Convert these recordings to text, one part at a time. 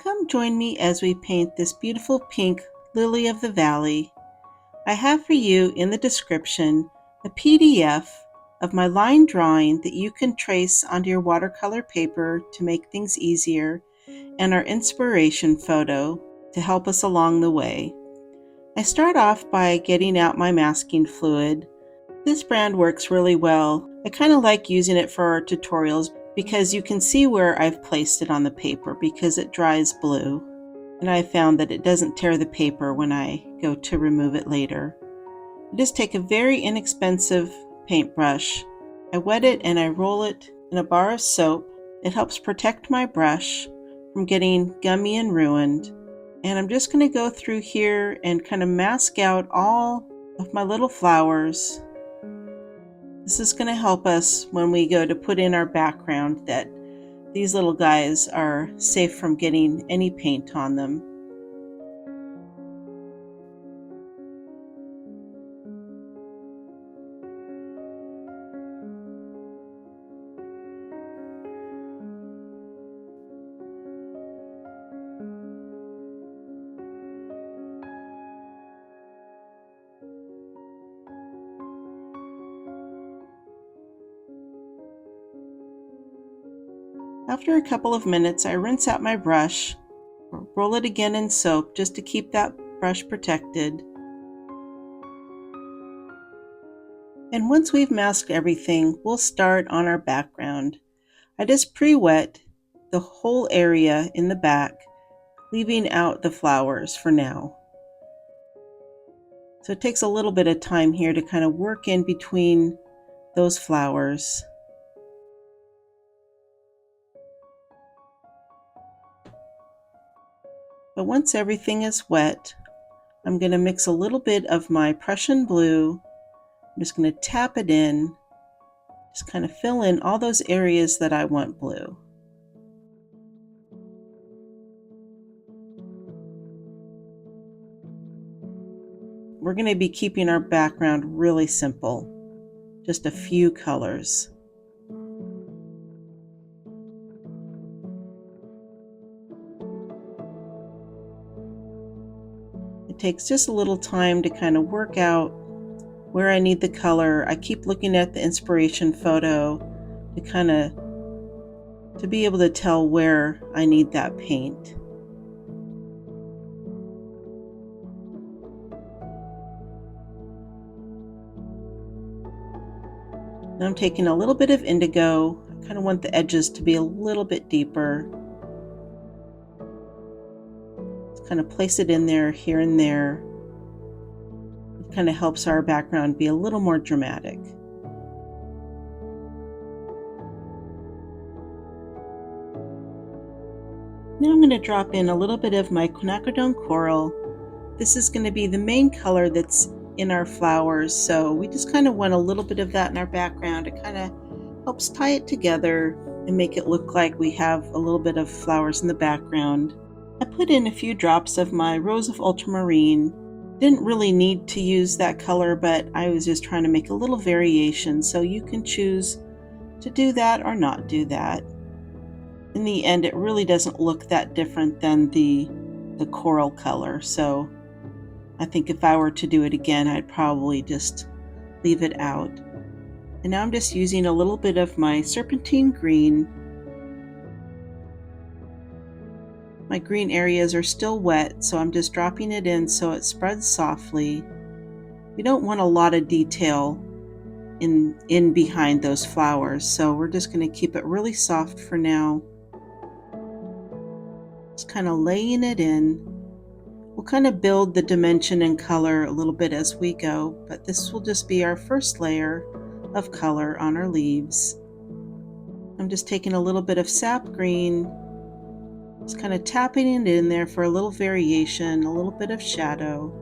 Come join me as we paint this beautiful pink lily of the valley. I have for you in the description a PDF of my line drawing that you can trace onto your watercolor paper to make things easier, and our inspiration photo to help us along the way. I start off by getting out my masking fluid. This brand works really well. I kind of like using it for our tutorials because you can see where I've placed it on the paper because it dries blue. And I found that it doesn't tear the paper when I go to remove it later. I just take a very inexpensive paintbrush. I wet it and I roll it in a bar of soap. It helps protect my brush from getting gummy and ruined. And I'm just going to go through here and kind of mask out all of my little flowers. This is going to help us when we go to put in our background that these little guys are safe from getting any paint on them. After a couple of minutes, I rinse out my brush, roll it again in soap just to keep that brush protected. And once we've masked everything, we'll start on our background. I just pre-wet the whole area in the back, leaving out the flowers for now. So it takes a little bit of time here to kind of work in between those flowers. But once everything is wet, I'm going to mix a little bit of my Prussian Blue. I'm just going to tap it in, just kind of fill in all those areas that I want blue. We're going to be keeping our background really simple, just a few colors. It takes just a little time to kind of work out where I need the color. I keep looking at the inspiration photo to be able to tell where I need that paint. Now I'm taking a little bit of indigo. I kind of want the edges to be a little bit deeper. Just kind of place it in there, here and there. It kind of helps our background be a little more dramatic. Now I'm going to drop in a little bit of my Quinacridone Coral. This is going to be the main color that's in our flowers, so we just kind of want a little bit of that in our background. It kind of helps tie it together and make it look like we have a little bit of flowers in the background. I put in a few drops of my Rose of Ultramarine. Didn't really need to use that color, but I was just trying to make a little variation, so you can choose to do that or not do that. In the end, it really doesn't look that different than the coral color, so I think if I were to do it again, I'd probably just leave it out. And now I'm just using a little bit of my Serpentine green. My green areas are still wet, so I'm just dropping it in so it spreads softly. We don't want a lot of detail in behind those flowers, so we're just going to keep it really soft for now. Just kind of laying it in. We'll kind of build the dimension and color a little bit as we go, but this will just be our first layer of color on our leaves. I'm just taking a little bit of sap green, just kind of tapping it in there for a little variation, a little bit of shadow.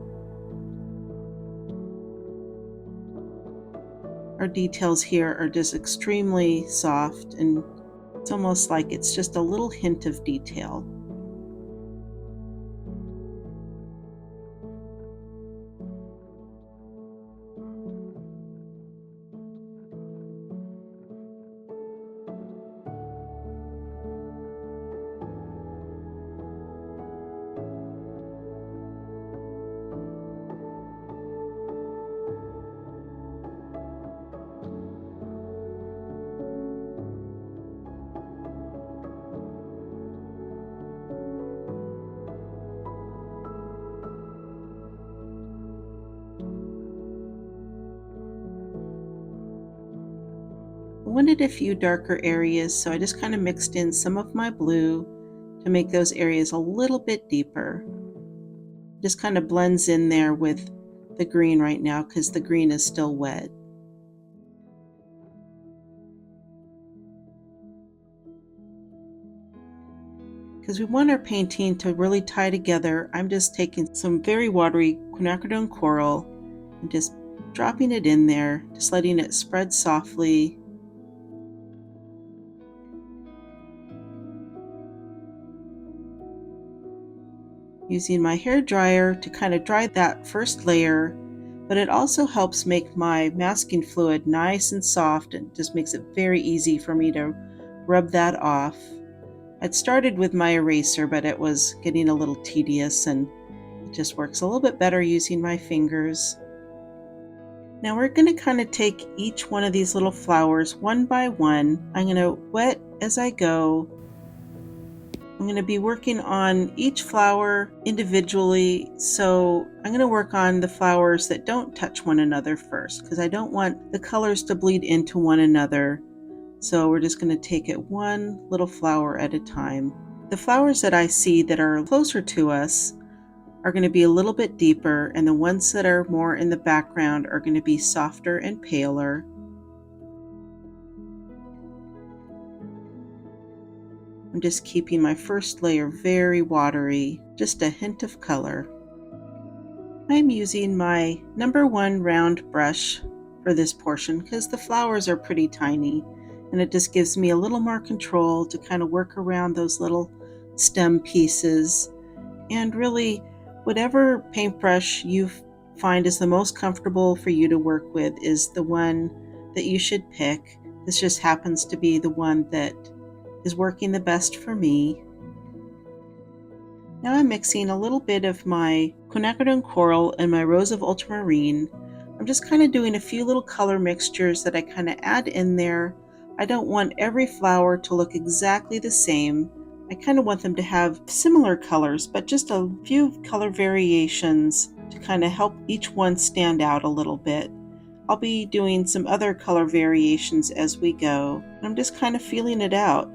Our details here are just extremely soft, and it's almost like it's just a little hint of detail. I wanted a few darker areas, so I just kind of mixed in some of my blue to make those areas a little bit deeper. Just kind of blends in there with the green right now because the green is still wet. Because we want our painting to really tie together, I'm just taking some very watery Quinacridone Coral and just dropping it in there, just letting it spread softly. Using my hair dryer to kind of dry that first layer, but it also helps make my masking fluid nice and soft and just makes it very easy for me to rub that off. I'd started with my eraser, but it was getting a little tedious and it just works a little bit better using my fingers. Now we're going to kind of take each one of these little flowers one by one. I'm going to wet as I go. I'm going to be working on each flower individually, so I'm going to work on the flowers that don't touch one another first because I don't want the colors to bleed into one another. So we're just going to take it one little flower at a time. The flowers that I see that are closer to us are going to be a little bit deeper, and the ones that are more in the background are going to be softer and paler. I'm just keeping my first layer very watery, just a hint of color. I'm using my number 1 round brush for this portion because the flowers are pretty tiny, and it just gives me a little more control to kind of work around those little stem pieces. And really, whatever paintbrush you find is the most comfortable for you to work with is the one that you should pick. This just happens to be the one that is working the best for me. Now I'm mixing a little bit of my Quinacridone Coral and my Rose of Ultramarine. I'm just kind of doing a few little color mixtures that I kind of add in there. I don't want every flower to look exactly the same. I kind of want them to have similar colors, but just a few color variations to kind of help each one stand out a little bit. I'll be doing some other color variations as we go. I'm just kind of feeling it out.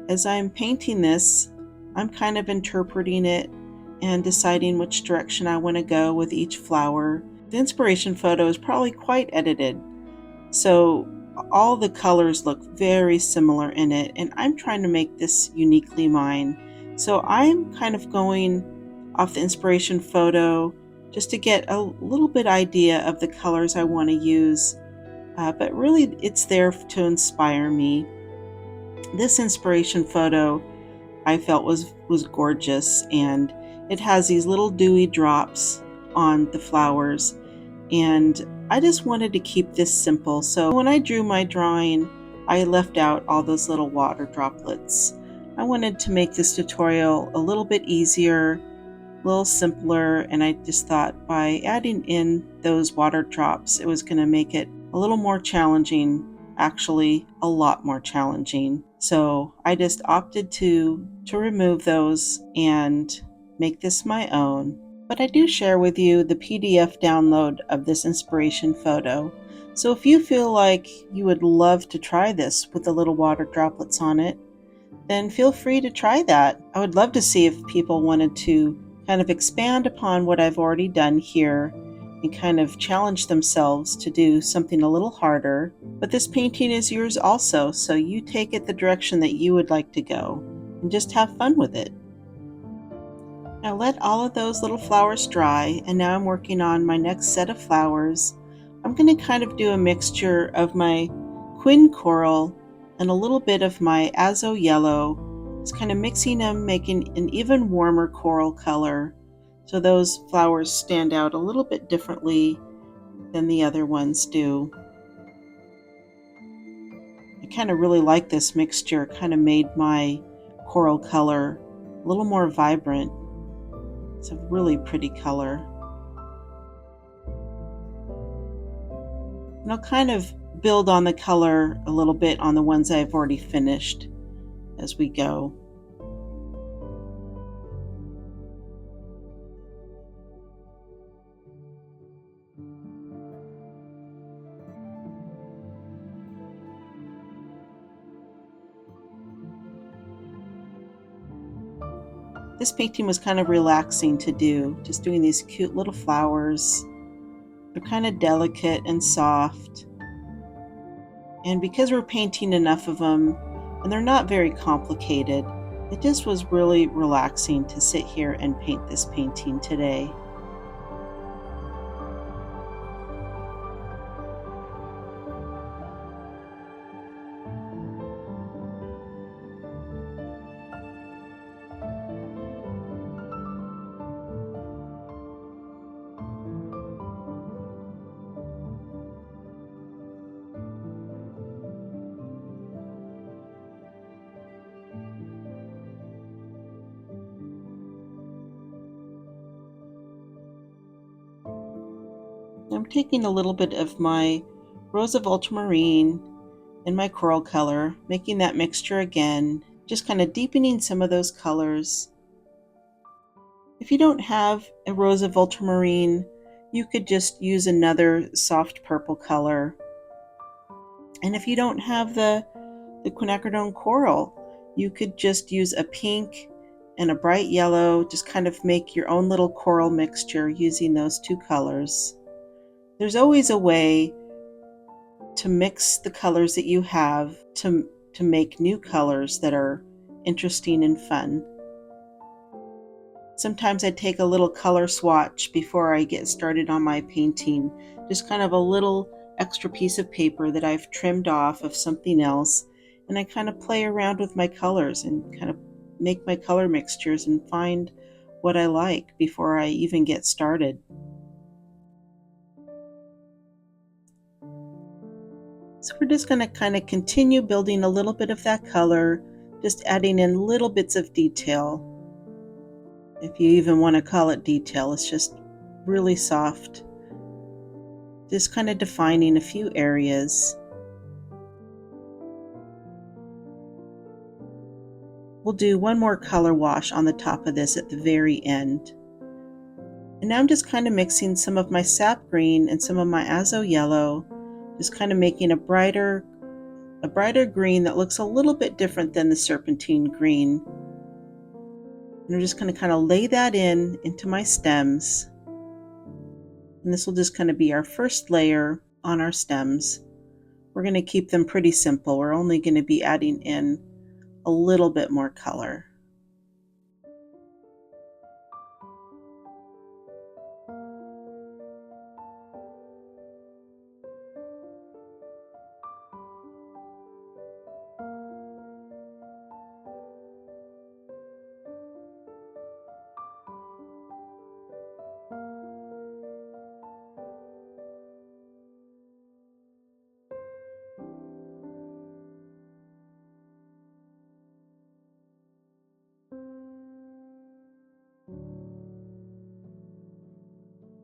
As I'm painting this, I'm kind of interpreting it and deciding which direction I want to go with each flower. The inspiration photo is probably quite edited, so all the colors look very similar in it, and I'm trying to make this uniquely mine. So I'm kind of going off the inspiration photo just to get a little bit idea of the colors I want to use, but really it's there to inspire me. This inspiration photo I felt was gorgeous, and it has these little dewy drops on the flowers, and I just wanted to keep this simple. So when I drew my drawing, I left out all those little water droplets. I wanted to make this tutorial a little bit easier, a little simpler, and I just thought by adding in those water drops, it was going to make it a little more challenging, actually a lot more challenging. So I just opted to remove those and make this my own. But I do share with you the PDF download of this inspiration photo. So if you feel like you would love to try this with the little water droplets on it, then feel free to try that. I would love to see if people wanted to kind of expand upon what I've already done here and kind of challenge themselves to do something a little harder. But this painting is yours also, so you take it the direction that you would like to go and just have fun with it. Now let all of those little flowers dry, and now I'm working on my next set of flowers. I'm going to kind of do a mixture of my Quin Coral and a little bit of my Azo Yellow. Just kind of mixing them, making an even warmer coral color, so those flowers stand out a little bit differently than the other ones do. I kind of really like this mixture. It kind of made my coral color a little more vibrant. It's a really pretty color. And I'll kind of build on the color a little bit on the ones I've already finished as we go. This painting was kind of relaxing to do, just doing these cute little flowers. They're kind of delicate and soft. And because we're painting enough of them, and they're not very complicated, it just was really relaxing to sit here and paint this painting today. I'm taking a little bit of my Rose of Ultramarine and my coral color, making that mixture again, just kind of deepening some of those colors. If you don't have a Rose of Ultramarine, you could just use another soft purple color. And if you don't have the Quinacridone Coral, you could just use a pink and a bright yellow, just kind of make your own little coral mixture using those two colors. There's always a way to mix the colors that you have to make new colors that are interesting and fun. Sometimes I take a little color swatch before I get started on my painting, just kind of a little extra piece of paper that I've trimmed off of something else, and I kind of play around with my colors and kind of make my color mixtures and find what I like before I even get started. So we're just going to kind of continue building a little bit of that color, just adding in little bits of detail. If you even want to call it detail, it's just really soft. Just kind of defining a few areas. We'll do one more color wash on the top of this at the very end. And now I'm just kind of mixing some of my sap green and some of my Azo Yellow, just kind of making a brighter green that looks a little bit different than the Serpentine green. And I'm just going to kind of lay that into my stems. And this will just kind of be our first layer on our stems. We're going to keep them pretty simple. We're only going to be adding in a little bit more color.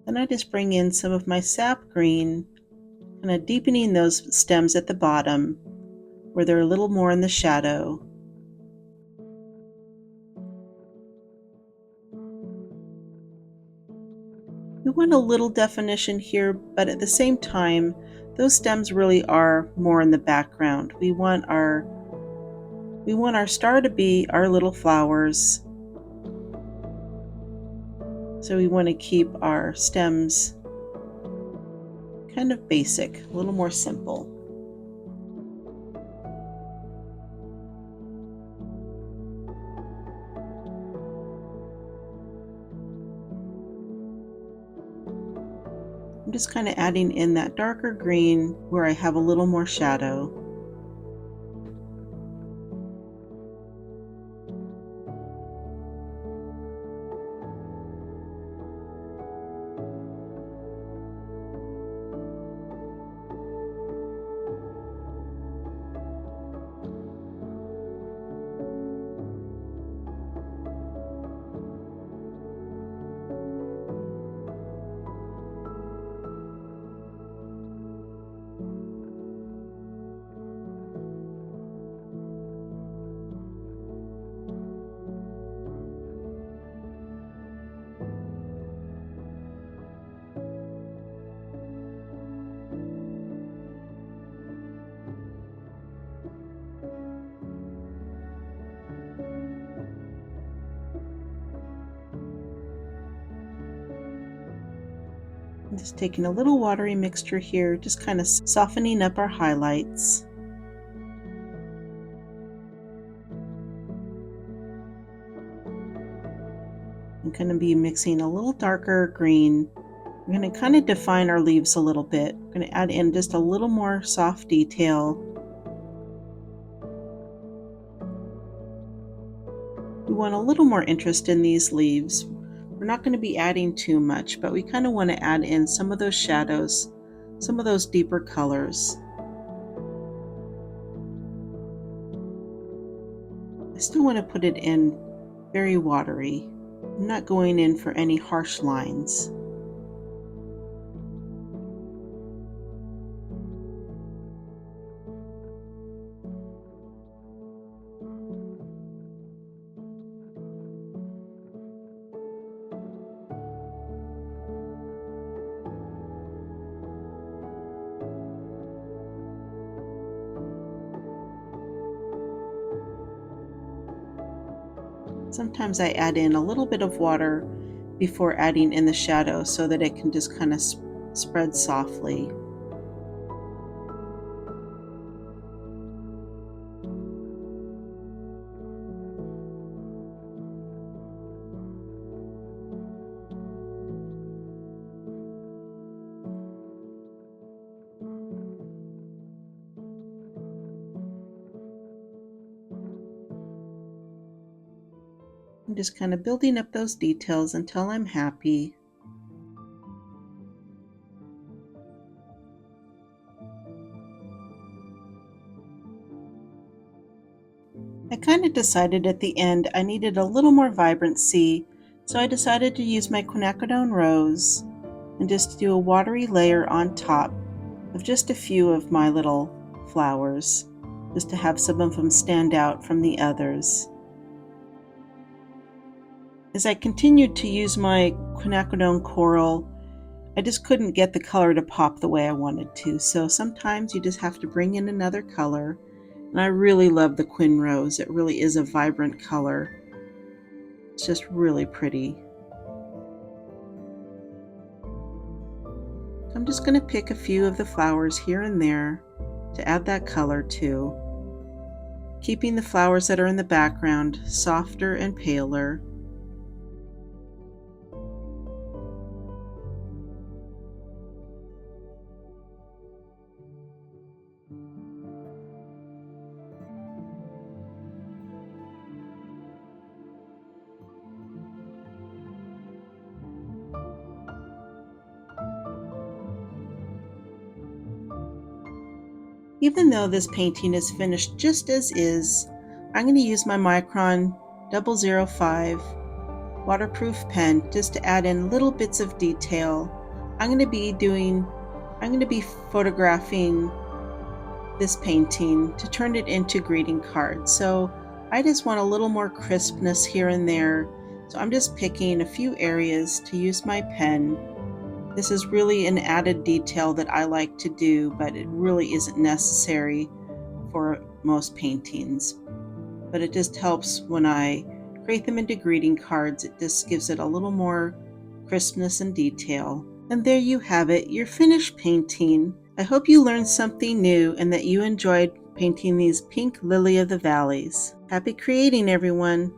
Then I just bring in some of my sap green, kind of deepening those stems at the bottom where they're a little more in the shadow. We want a little definition here, but at the same time, those stems really are more in the background. We want our star to be our little flowers. So we want to keep our stems kind of basic, a little more simple. I'm just kind of adding in that darker green where I have a little more shadow. I'm just taking a little watery mixture here, just kind of softening up our highlights. I'm going to be mixing a little darker green. We're going to kind of define our leaves a little bit. We're going to add in just a little more soft detail. We want a little more interest in these leaves. We're not going to be adding too much, but we kind of want to add in some of those shadows, some of those deeper colors. I still want to put it in very watery. I'm not going in for any harsh lines. Sometimes I add in a little bit of water before adding in the shadow so that it can just kind of spread softly. I'm just kind of building up those details until I'm happy. I kind of decided at the end I needed a little more vibrancy, so I decided to use my Quinacridone Rose and just do a watery layer on top of just a few of my little flowers, just to have some of them stand out from the others. As I continued to use my Quinacridone Coral, I just couldn't get the color to pop the way I wanted to, so sometimes you just have to bring in another color. And I really love the Quin Rose. It really is a vibrant color. It's just really pretty. I'm just going to pick a few of the flowers here and there to add that color to, keeping the flowers that are in the background softer and paler. Even though this painting is finished just as is, I'm going to use my Micron 005 waterproof pen just to add in little bits of detail. I'm going to be photographing this painting to turn it into greeting cards. So I just want a little more crispness here and there. So I'm just picking a few areas to use my pen. This is really an added detail that I like to do, but it really isn't necessary for most paintings. But it just helps when I create them into greeting cards. It just gives it a little more crispness and detail. And there you have it, your finished painting. I hope you learned something new and that you enjoyed painting these pink lily of the valleys. Happy creating, everyone!